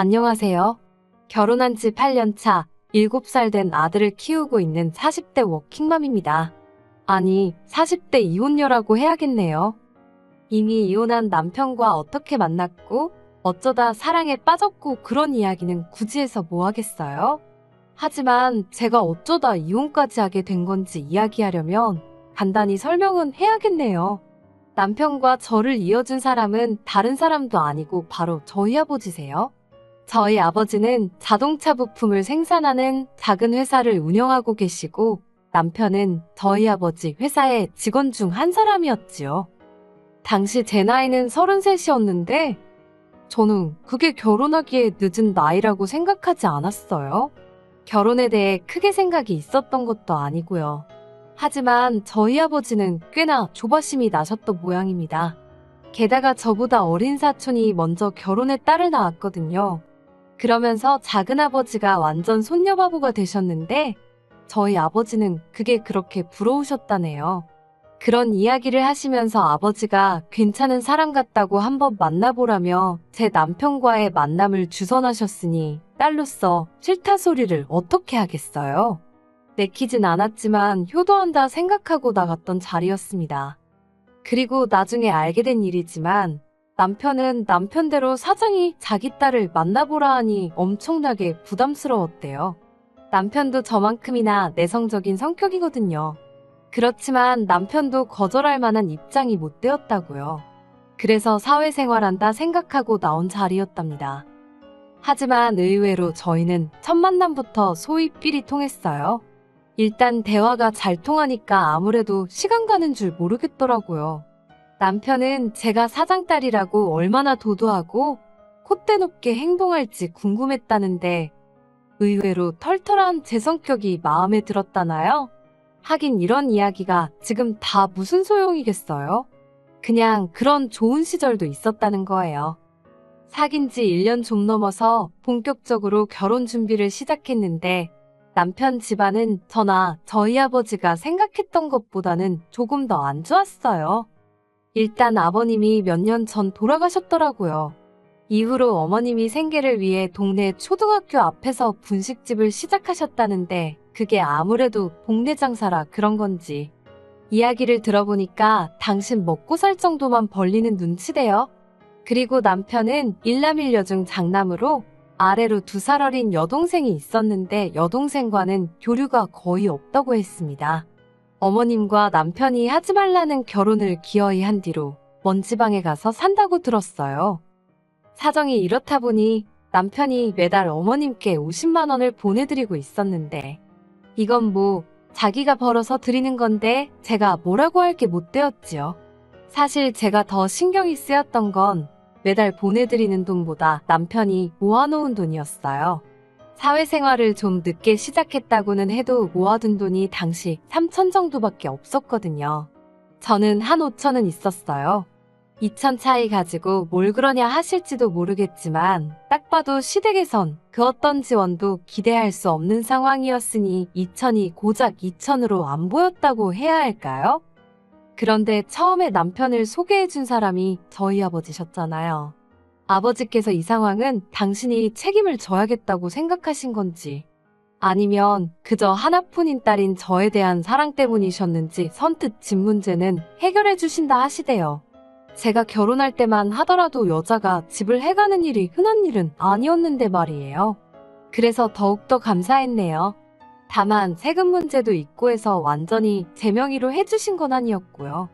안녕하세요. 결혼한 지 8년 차, 7살 된 아들을 키우고 있는 40대 워킹맘입니다. 아니, 40대 이혼녀라고 해야겠네요. 이미 이혼한 남편과 어떻게 만났고, 어쩌다 사랑에 빠졌고 그런 이야기는 굳이 해서 뭐 하겠어요? 하지만 제가 어쩌다 이혼까지 하게 된 건지 이야기하려면 간단히 설명은 해야겠네요. 남편과 저를 이어준 사람은 다른 사람도 아니고 바로 저희 아버지세요. 저희 아버지는 자동차 부품을 생산하는 작은 회사를 운영하고 계시고 남편은 저희 아버지 회사의 직원 중 한 사람이었지요. 당시 제 나이는 33이었는데 저는 그게 결혼하기에 늦은 나이라고 생각하지 않았어요. 결혼에 대해 크게 생각이 있었던 것도 아니고요. 하지만 저희 아버지는 꽤나 조바심이 나셨던 모양입니다. 게다가 저보다 어린 사촌이 먼저 결혼에 딸을 낳았거든요. 그러면서 작은아버지가 완전 손녀바보가 되셨는데 저희 아버지는 그게 그렇게 부러우셨다네요. 그런 이야기를 하시면서 아버지가 괜찮은 사람 같다고 한번 만나보라며 제 남편과의 만남을 주선하셨으니 딸로서 싫다 소리를 어떻게 하겠어요? 내키진 않았지만 효도한다 생각하고 나갔던 자리였습니다. 그리고 나중에 알게 된 일이지만 남편은 남편대로 사장이 자기 딸을 만나보라 하니 엄청나게 부담스러웠대요. 남편도 저만큼이나 내성적인 성격이거든요. 그렇지만 남편도 거절할 만한 입장이 못 되었다고요. 그래서 사회생활한다 생각하고 나온 자리였답니다. 하지만 의외로 저희는 첫 만남부터 소위 삘이 통했어요. 일단 대화가 잘 통하니까 아무래도 시간 가는 줄 모르겠더라고요. 남편은 제가 사장딸이라고 얼마나 도도하고 콧대 높게 행동할지 궁금했다는데 의외로 털털한 제 성격이 마음에 들었다나요? 하긴 이런 이야기가 지금 다 무슨 소용이겠어요? 그냥 그런 좋은 시절도 있었다는 거예요. 사귄 지 1년 좀 넘어서 본격적으로 결혼 준비를 시작했는데 남편 집안은 저나 저희 아버지가 생각했던 것보다는 조금 더 안 좋았어요. 일단 아버님이 몇 년 전 돌아가셨더라고요. 이후로 어머님이 생계를 위해 동네 초등학교 앞에서 분식집을 시작하셨다는데 그게 아무래도 동네 장사라 그런 건지. 이야기를 들어보니까 당신 먹고 살 정도만 벌리는 눈치대요. 그리고 남편은 일남일녀 중 장남으로 아래로 2살 어린 여동생이 있었는데 여동생과는 교류가 거의 없다고 했습니다. 어머님과 남편이 하지 말라는 결혼을 기어이 한 뒤로 먼 지방에 가서 산다고 들었어요. 사정이 이렇다 보니 남편이 매달 어머님께 50만 원을 보내드리고 있었는데 이건 뭐 자기가 벌어서 드리는 건데 제가 뭐라고 할 게 못 되었지요. 사실 제가 더 신경이 쓰였던 건 매달 보내드리는 돈보다 남편이 모아놓은 돈이었어요. 사회생활을 좀 늦게 시작했다고는 해도 모아둔 돈이 당시 3천 정도밖에 없었거든요. 저는 한 5천은 있었어요. 2천 차이 가지고 뭘 그러냐 하실지도 모르겠지만 딱 봐도 시댁에선 그 어떤 지원도 기대할 수 없는 상황이었으니 2천이 고작 2천으로 안 보였다고 해야 할까요? 그런데 처음에 남편을 소개해준 사람이 저희 아버지셨잖아요. 아버지께서 이 상황은 당신이 책임을 져야겠다고 생각하신 건지 아니면 그저 하나뿐인 딸인 저에 대한 사랑 때문이셨는지 선뜻 집 문제는 해결해 주신다 하시대요. 제가 결혼할 때만 하더라도 여자가 집을 해가는 일이 흔한 일은 아니었는데 말이에요. 그래서 더욱더 감사했네요. 다만 세금 문제도 있고 해서 완전히 제 명의로 해주신 건 아니었고요.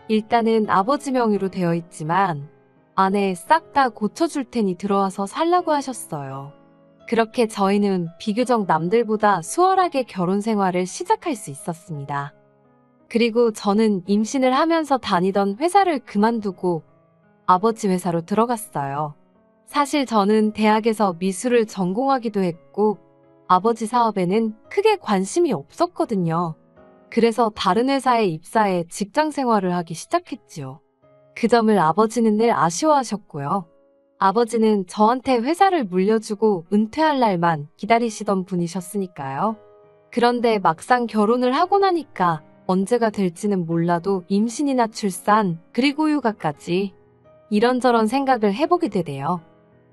일단은 아버지 명의로 되어 있지만 안에 싹 다 고쳐줄 테니 들어와서 살라고 하셨어요. 그렇게 저희는 비교적 남들보다 수월하게 결혼 생활을 시작할 수 있었습니다. 그리고 저는 임신을 하면서 다니던 회사를 그만두고 아버지 회사로 들어갔어요. 사실 저는 대학에서 미술을 전공하기도 했고 아버지 사업에는 크게 관심이 없었거든요. 그래서 다른 회사에 입사해 직장 생활을 하기 시작했지요. 그 점을 아버지는 늘 아쉬워하셨고요. 아버지는 저한테 회사를 물려주고 은퇴할 날만 기다리시던 분이셨으니까요. 그런데 막상 결혼을 하고 나니까 언제가 될지는 몰라도 임신이나 출산, 그리고 육아까지 이런저런 생각을 해보게 되네요.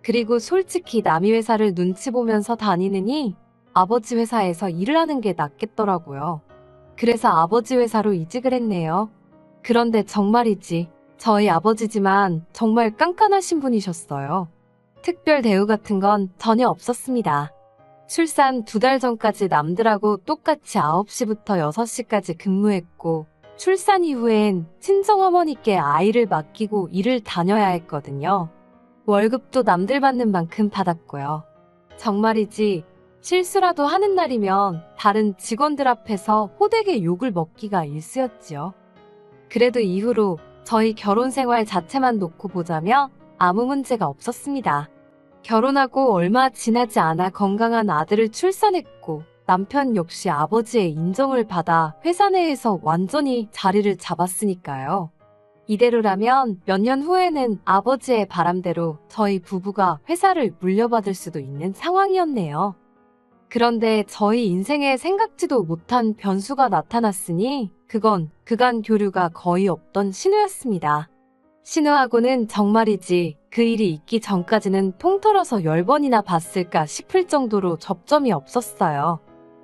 그리고 솔직히 남의 회사를 눈치 보면서 다니느니 아버지 회사에서 일을 하는 게 낫겠더라고요. 그래서 아버지 회사로 이직을 했네요. 그런데 정말이지, 저희 아버지지만 정말 깐깐하신 분이셨어요. 특별 대우 같은 건 전혀 없었습니다. 출산 2달 전까지 남들하고 똑같이 9시부터 6시까지 근무했고, 출산 이후엔 친정어머니께 아이를 맡기고 일을 다녀야 했거든요. 월급도 남들 받는 만큼 받았고요. 정말이지, 실수라도 하는 날이면 다른 직원들 앞에서 호되게 욕을 먹기가 일쑤였지요. 그래도 이후로 저희 결혼 생활 자체만 놓고 보자면 아무 문제가 없었습니다. 결혼하고 얼마 지나지 않아 건강한 아들을 출산했고, 남편 역시 아버지의 인정을 받아 회사 내에서 완전히 자리를 잡았으니까요. 이대로라면 몇 년 후에는 아버지의 바람대로 저희 부부가 회사를 물려받을 수도 있는 상황이었네요. 그런데 저희 인생에 생각지도 못한 변수가 나타났으니 그건 그간 교류가 거의 없던 신우였습니다. 신우하고는 정말이지 그 일이 있기 전까지는 통틀어서 10번이나 봤을까 싶을 정도로 접점이 없었어요.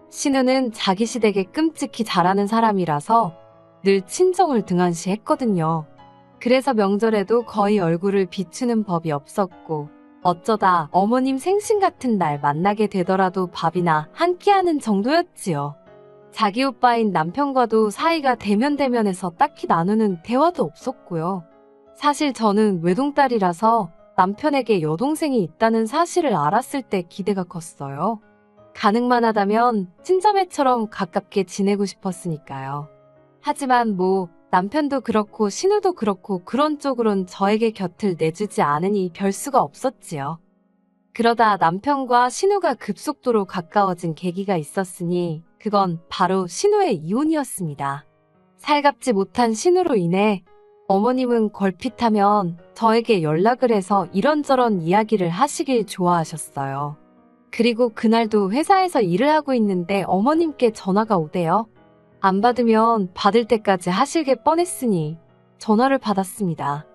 신우는 자기 시댁에 끔찍히 잘하는 사람이라서 늘 친정을 등한시했거든요. 그래서 명절에도 거의 얼굴을 비추는 법이 없었고, 어쩌다 어머님 생신 같은 날 만나게 되더라도 밥이나 한 끼 하는 정도였지요. 자기 오빠인 남편과도 사이가 대면대면해서 딱히 나누는 대화도 없었고요. 사실 저는 외동딸이라서 남편에게 여동생이 있다는 사실을 알았을 때 기대가 컸어요. 가능만 하다면 친자매처럼 가깝게 지내고 싶었으니까요. 하지만 남편도 그렇고 신우도 그렇고 그런 쪽으론 저에게 곁을 내주지 않으니 별 수가 없었지요. 그러다 남편과 신우가 급속도로 가까워진 계기가 있었으니 그건 바로 신우의 이혼이었습니다. 살갑지 못한 신우로 인해 어머님은 걸핏하면 저에게 연락을 해서 이런저런 이야기를 하시길 좋아하셨어요. 그리고 그날도 회사에서 일을 하고 있는데 어머님께 전화가 오대요. 안 받으면 받을 때까지 하실게 뻔했으니 전화를 받았습니다.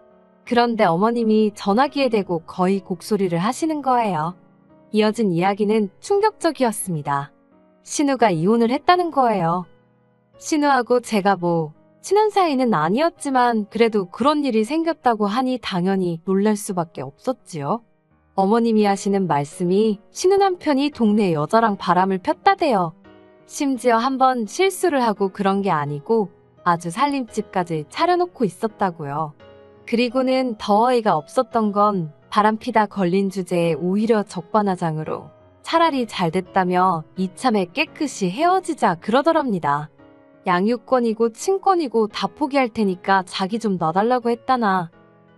그런데 어머님이 전화기에 대고 거의 곡소리를 하시는 거예요. 이어진 이야기는 충격적이었습니다. 신우가 이혼을 했다는 거예요. 신우하고 제가 친한 사이는 아니었지만 그래도 그런 일이 생겼다고 하니 당연히 놀랄 수밖에 없었지요. 어머님이 하시는 말씀이 신우 남편이 동네 여자랑 바람을 폈다대요. 심지어 한번 실수를 하고 그런 게 아니고 아주 살림집까지 차려놓고 있었다고요. 그리고는 더 어이가 없었던 건 바람피다 걸린 주제에 오히려 적반하장으로 차라리 잘 됐다며 이참에 깨끗이 헤어지자 그러더랍니다. 양육권이고 친권이고 다 포기할 테니까 자기 좀 놔달라고 했다나.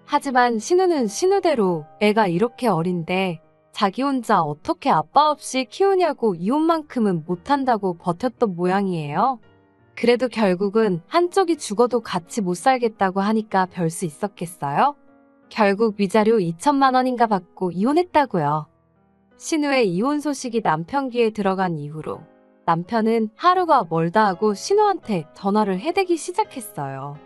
하지만 신우는 신우대로 애가 이렇게 어린데 자기 혼자 어떻게 아빠 없이 키우냐고 이혼만큼은 못한다고 버텼던 모양이에요. 그래도 결국은 한쪽이 죽어도 같이 못 살겠다고 하니까 별 수 있었겠어요? 결국 위자료 2천만 원인가 받고 이혼했다고요. 신우의 이혼 소식이 남편 귀에 들어간 이후로 남편은 하루가 멀다 하고 신우한테 전화를 해대기 시작했어요.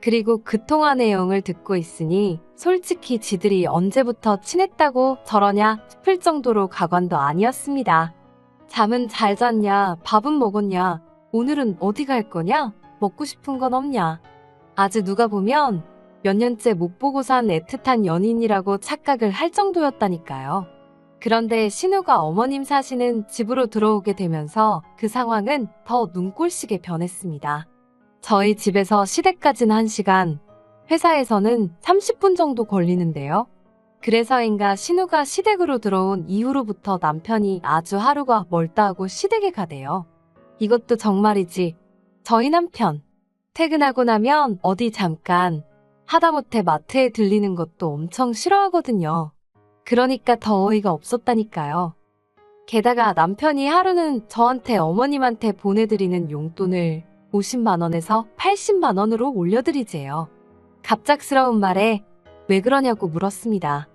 그리고 그 통화 내용을 듣고 있으니 솔직히 지들이 언제부터 친했다고 저러냐 싶을 정도로 가관도 아니었습니다. 잠은 잘 잤냐? 밥은 먹었냐? 오늘은 어디 갈 거냐? 먹고 싶은 건 없냐? 아주 누가 보면 몇 년째 못 보고 산 애틋한 연인이라고 착각을 할 정도였다니까요. 그런데 신우가 어머님 사시는 집으로 들어오게 되면서 그 상황은 더 눈꼴시게 변했습니다. 저희 집에서 시댁까지는 1시간, 회사에서는 30분 정도 걸리는데요. 그래서인가 신우가 시댁으로 들어온 이후로부터 남편이 아주 하루가 멀다 하고 시댁에 가대요. 이것도 정말이지. 저희 남편, 퇴근하고 나면 어디 잠깐, 하다못해 마트에 들리는 것도 엄청 싫어하거든요. 그러니까 더 어이가 없었다니까요. 게다가 남편이 하루는 저한테 어머님한테 보내드리는 용돈을 50만 원에서 80만 원으로 올려드리재요. 갑작스러운 말에 왜 그러냐고 물었습니다.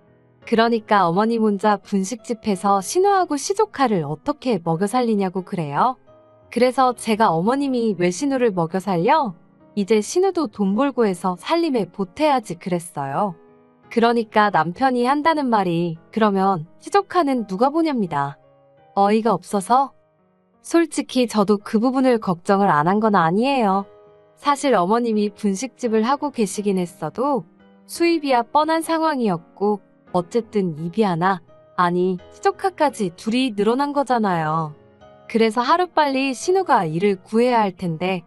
그러니까 어머님 혼자 분식집에서 신우하고 시조카를 어떻게 먹여 살리냐고 그래요. 그래서 제가 어머님이 왜 신우를 먹여 살려? 이제 신우도 돈 벌고 해서 살림에 보태야지 그랬어요. 그러니까 남편이 한다는 말이 그러면 시조카는 누가 보냐입니다. 어이가 없어서? 솔직히 저도 그 부분을 걱정을 안 한 건 아니에요. 사실 어머님이 분식집을 하고 계시긴 했어도 수입이야 뻔한 상황이었고 어쨌든 입이 하나, 아니 시조카까지 둘이 늘어난 거잖아요. 그래서 하루빨리 신우가 일을 구해야 할 텐데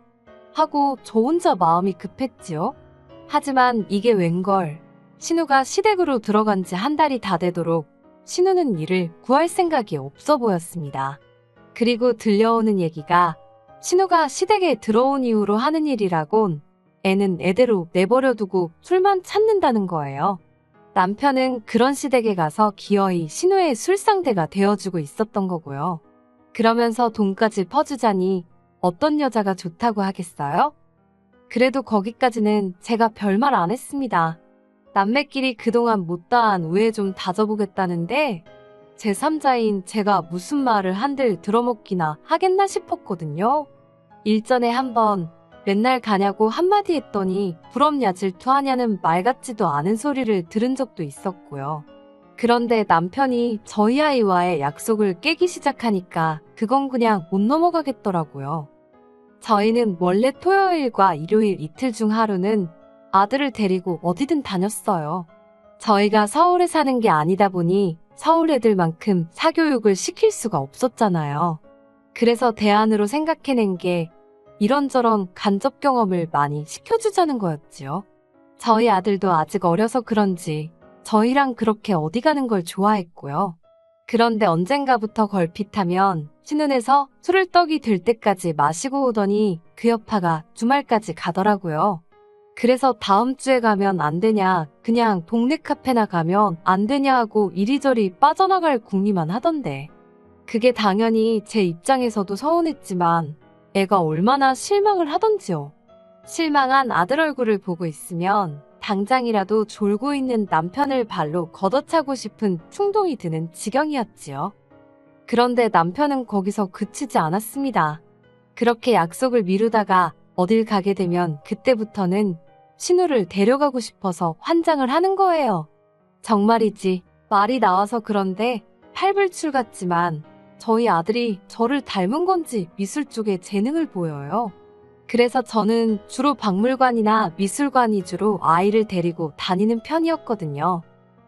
하고 저 혼자 마음이 급했지요. 하지만 이게 웬걸. 신우가 시댁으로 들어간 지 한 달이 다 되도록 신우는 일을 구할 생각이 없어 보였습니다. 그리고 들려오는 얘기가 신우가 시댁에 들어온 이후로 하는 일이라곤 애는 애대로 내버려두고 술만 찾는다는 거예요. 남편은 그런 시댁에 가서 기어이 신우의 술상대가 되어주고 있었던 거고요. 그러면서 돈까지 퍼주자니 어떤 여자가 좋다고 하겠어요? 그래도 거기까지는 제가 별말 안 했습니다. 남매끼리 그동안 못다한 우애 좀 다져보겠다는데 제3자인 제가 무슨 말을 한들 들어먹기나 하겠나 싶었거든요. 일전에 한번 맨날 가냐고 한마디 했더니 부럽냐 질투하냐는 말 같지도 않은 소리를 들은 적도 있었고요. 그런데 남편이 저희 아이와의 약속을 깨기 시작하니까 그건 그냥 못 넘어가겠더라고요. 저희는 원래 토요일과 일요일 이틀 중 하루는 아들을 데리고 어디든 다녔어요. 저희가 서울에 사는 게 아니다 보니 서울 애들만큼 사교육을 시킬 수가 없었잖아요. 그래서 대안으로 생각해낸 게 이런저런 간접 경험을 많이 시켜주자는 거였지요. 저희 아들도 아직 어려서 그런지 저희랑 그렇게 어디 가는 걸 좋아했고요. 그런데 언젠가부터 걸핏하면 신혼에서 술을 떡이 될 때까지 마시고 오더니 그 여파가 주말까지 가더라고요. 그래서 다음 주에 가면 안 되냐, 그냥 동네 카페나 가면 안 되냐 하고 이리저리 빠져나갈 궁리만 하던데. 그게 당연히 제 입장에서도 서운했지만 애가 얼마나 실망을 하던지요. 실망한 아들 얼굴을 보고 있으면 당장이라도 졸고 있는 남편을 발로 걷어차고 싶은 충동이 드는 지경이었지요. 그런데 남편은 거기서 그치지 않았습니다. 그렇게 약속을 미루다가 어딜 가게 되면 그때부터는 신우를 데려가고 싶어서 환장을 하는 거예요. 정말이지 말이 나와서 그런데 팔불출 같지만 저희 아들이 저를 닮은 건지 미술 쪽에 재능을 보여요. 그래서 저는 주로 박물관이나 미술관 위주로 아이를 데리고 다니는 편이었거든요.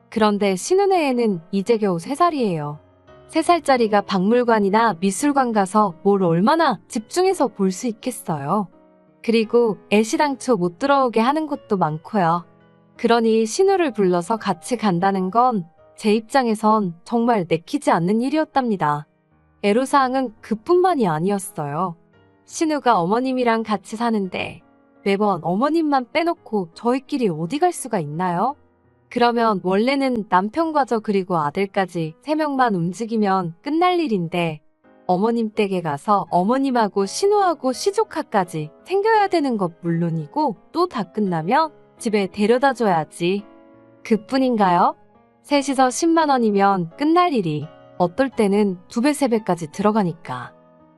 그런데 신우네 애는 이제 겨우 3살이에요. 3살짜리가 박물관이나 미술관 가서 뭘 얼마나 집중해서 볼 수 있겠어요. 그리고 애시당초 못 들어오게 하는 곳도 많고요. 그러니 신우를 불러서 같이 간다는 건 제 입장에선 정말 내키지 않는 일이었답니다. 애로사항은 그뿐만이 아니었어요. 신우가 어머님이랑 같이 사는데 매번 어머님만 빼놓고 저희끼리 어디 갈 수가 있나요? 그러면 원래는 남편과 저 그리고 아들까지 3명만 움직이면 끝날 일인데 어머님 댁에 가서 어머님하고 신우하고 시조카까지 챙겨야 되는 것 물론이고 또 다 끝나면 집에 데려다 줘야지. 그뿐인가요? 셋이서 10만 원이면 끝날 일이 어떨 때는 2배, 3배까지 들어가니까.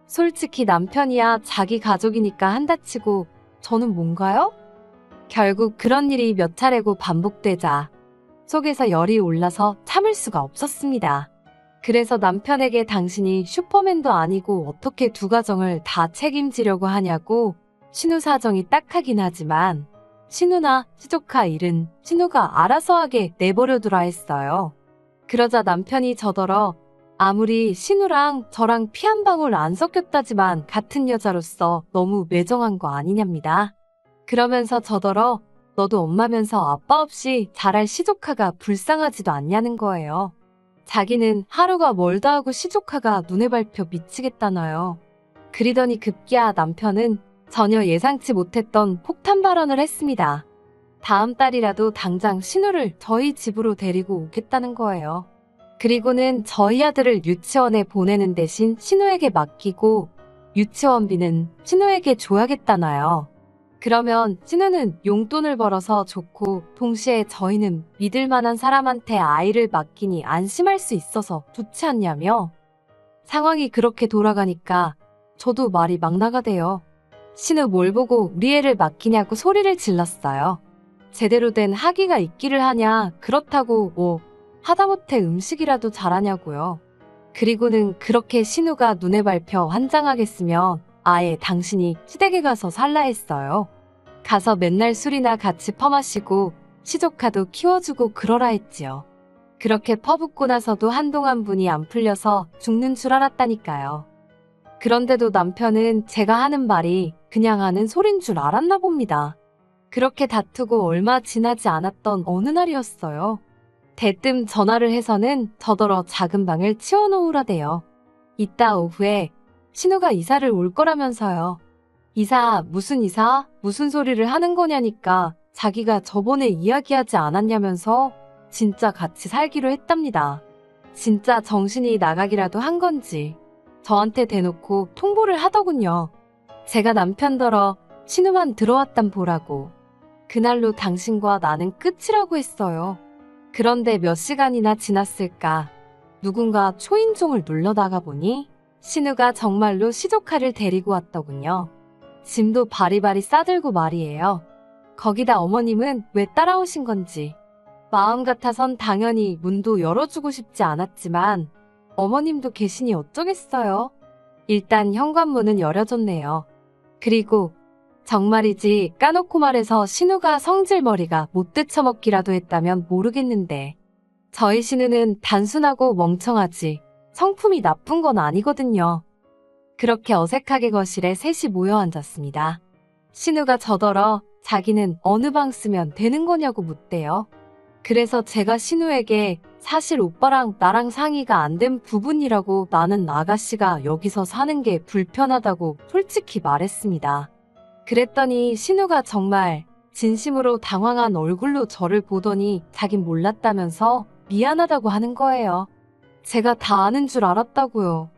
솔직히 남편이야 자기 가족이니까 한다 치고 저는 뭔가요? 결국 그런 일이 몇 차례고 반복되자 속에서 열이 올라서 참을 수가 없었습니다. 그래서 남편에게 당신이 슈퍼맨도 아니고 어떻게 두 가정을 다 책임지려고 하냐고 신우 사정이 딱하긴 하지만 신우나 시조카 일은 신우가 알아서 하게 내버려두라 했어요. 그러자 남편이 저더러 아무리 신우랑 저랑 피 한 방울 안 섞였다지만 같은 여자로서 너무 매정한 거 아니냐입니다. 그러면서 저더러 너도 엄마면서 아빠 없이 자랄 시조카가 불쌍하지도 않냐는 거예요. 자기는 하루가 멀다 하고 시조카가 눈에 밟혀 미치겠다나요. 그리더니 급기야 남편은 전혀 예상치 못했던 폭탄 발언을 했습니다. 다음 달이라도 당장 신우를 저희 집으로 데리고 오겠다는 거예요. 그리고는 저희 아들을 유치원에 보내는 대신 신우에게 맡기고 유치원비는 신우에게 줘야겠다나요. 그러면 신우는 용돈을 벌어서 좋고 동시에 저희는 믿을 만한 사람한테 아이를 맡기니 안심할 수 있어서 좋지 않냐며. 상황이 그렇게 돌아가니까 저도 말이 막 나가대요. 신우 뭘 보고 우리 애를 맡기냐고 소리를 질렀어요. 제대로 된 학위가 있기를 하냐, 그렇다고 뭐 하다못해 음식이라도 잘하냐고요. 그리고는 그렇게 신우가 눈에 밟혀 환장하겠으면 아예 당신이 시댁에 가서 살라 했어요. 가서 맨날 술이나 같이 퍼마시고 시조카도 키워주고 그러라 했지요. 그렇게 퍼붓고 나서도 한동안 분이 안 풀려서 죽는 줄 알았다니까요. 그런데도 남편은 제가 하는 말이 그냥 하는 소린 줄 알았나 봅니다. 그렇게 다투고 얼마 지나지 않았던 어느 날이었어요. 대뜸 전화를 해서는 저더러 작은 방을 치워놓으라대요. 이따 오후에 신우가 이사를 올 거라면서요. 이사, 무슨 소리를 하는 거냐니까 자기가 저번에 이야기하지 않았냐면서 진짜 같이 살기로 했답니다. 진짜 정신이 나가기라도 한 건지 저한테 대놓고 통보를 하더군요. 제가 남편더러 신우만 들어왔단 보라고. 그날로 당신과 나는 끝이라고 했어요. 그런데 몇 시간이나 지났을까 누군가 초인종을 눌러다가 보니 신우가 정말로 시조카를 데리고 왔더군요. 짐도 바리바리 싸들고 말이에요. 거기다 어머님은 왜 따라오신 건지. 마음 같아선 당연히 문도 열어주고 싶지 않았지만 어머님도 계시니 어쩌겠어요. 일단 현관문은 열어줬네요. 그리고 정말이지 까놓고 말해서 신우가 성질머리가 못 되쳐먹기라도 했다면 모르겠는데 저희 신우는 단순하고 멍청하지 성품이 나쁜 건 아니거든요. 그렇게 어색하게 거실에 셋이 모여 앉았습니다. 신우가 저더러 자기는 어느 방 쓰면 되는 거냐고 묻대요. 그래서 제가 신우에게 사실 오빠랑 나랑 상의가 안 된 부분이라고 나는 아가씨가 여기서 사는 게 불편하다고 솔직히 말했습니다. 그랬더니 신우가 정말 진심으로 당황한 얼굴로 저를 보더니 자긴 몰랐다면서 미안하다고 하는 거예요. 제가 다 아는 줄 알았다고요.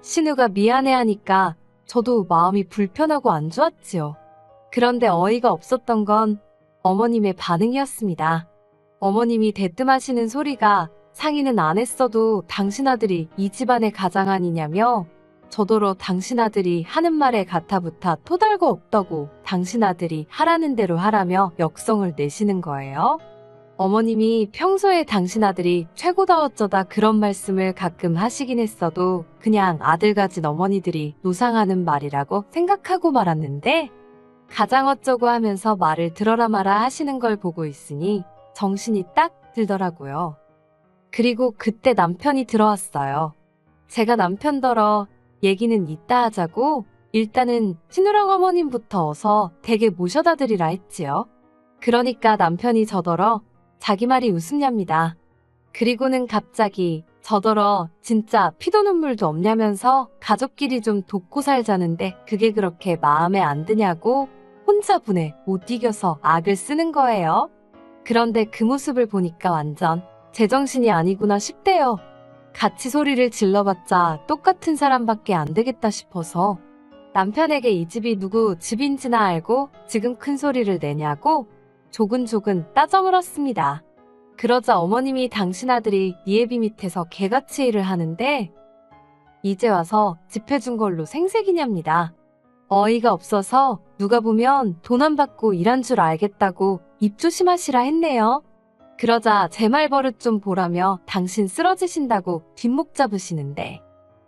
신우가 미안해하니까 저도 마음이 불편하고 안 좋았지요. 그런데 어이가 없었던 건 어머님의 반응이었습니다. 어머님이 대뜸하시는 소리가 상의는 안 했어도 당신 아들이 이 집안의 가장 아니냐며 저더러 당신 아들이 하는 말에 가타부타 토달고 없다고 당신 아들이 하라는 대로 하라며 역성을 내시는 거예요. 어머님이 평소에 당신 아들이 최고다 어쩌다 그런 말씀을 가끔 하시긴 했어도 그냥 아들 가진 어머니들이 노상하는 말이라고 생각하고 말았는데 가장 어쩌고 하면서 말을 들어라 마라 하시는 걸 보고 있으니 정신이 딱 들더라고요. 그리고 그때 남편이 들어왔어요. 제가 남편더러 얘기는 이따 하자고 일단은 신우랑 어머님부터 어서 댁에 모셔다 드리라 했지요. 그러니까 남편이 저더러 자기 말이 웃음냐입니다. 그리고는 갑자기 저더러 진짜 피도 눈물도 없냐면서 가족끼리 좀 돕고 살자는데 그게 그렇게 마음에 안 드냐고 혼자 분에 못 이겨서 악을 쓰는 거예요. 그런데 그 모습을 보니까 완전 제정신이 아니구나 싶대요. 같이 소리를 질러봤자 똑같은 사람밖에 안 되겠다 싶어서 남편에게 이 집이 누구 집인지나 알고 지금 큰 소리를 내냐고 조근조근 따져 물었습니다. 그러자 어머님이 당신 아들이 니애비 밑에서 개같이 일을 하는데 이제 와서 집 해준 걸로 생색이냐입니다. 어이가 없어서 누가 보면 돈 안 받고 일한 줄 알겠다고 입 조심하시라 했네요. 그러자 제 말버릇 좀 보라며 당신 쓰러지신다고 뒷목 잡으시는데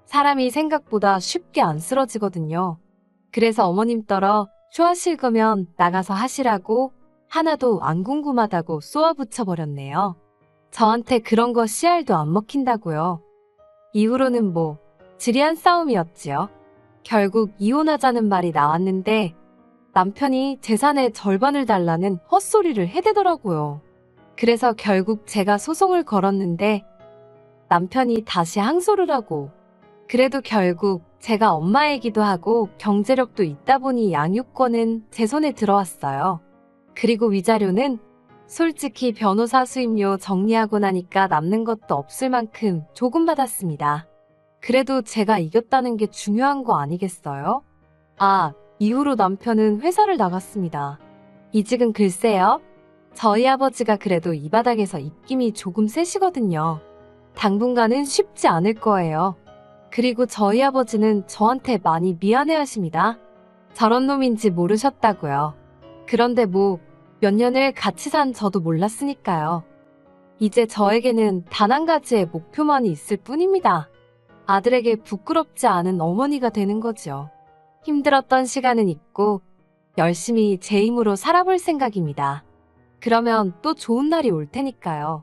사람이 생각보다 쉽게 안 쓰러지거든요. 그래서 어머님 떨어 쇼하실 거면 나가서 하시라고 하나도 안 궁금하다고 쏘아붙여버렸네요. 저한테 그런 거 씨알도 안 먹힌다고요. 이후로는 뭐 지리한 싸움이었지요. 결국 이혼하자는 말이 나왔는데 남편이 재산의 절반을 달라는 헛소리를 해대더라고요. 그래서 결국 제가 소송을 걸었는데 남편이 다시 항소를 하고 그래도 결국 제가 엄마이기도 하고 경제력도 있다 보니 양육권은 제 손에 들어왔어요. 그리고 위자료는 솔직히 변호사 수임료 정리하고 나니까 남는 것도 없을 만큼 조금 받았습니다. 그래도 제가 이겼다는 게 중요한 거 아니겠어요? 이후로 남편은 회사를 나갔습니다. 이직은 글쎄요. 저희 아버지가 그래도 이 바닥에서 입김이 조금 세시거든요. 당분간은 쉽지 않을 거예요. 그리고 저희 아버지는 저한테 많이 미안해하십니다. 저런 놈인지 모르셨다고요. 그런데 뭐 몇 년을 같이 산 저도 몰랐으니까요. 이제 저에게는 단 한 가지의 목표만이 있을 뿐입니다. 아들에게 부끄럽지 않은 어머니가 되는 거죠. 힘들었던 시간은 잊고 열심히 제 힘으로 살아볼 생각입니다. 그러면 또 좋은 날이 올 테니까요.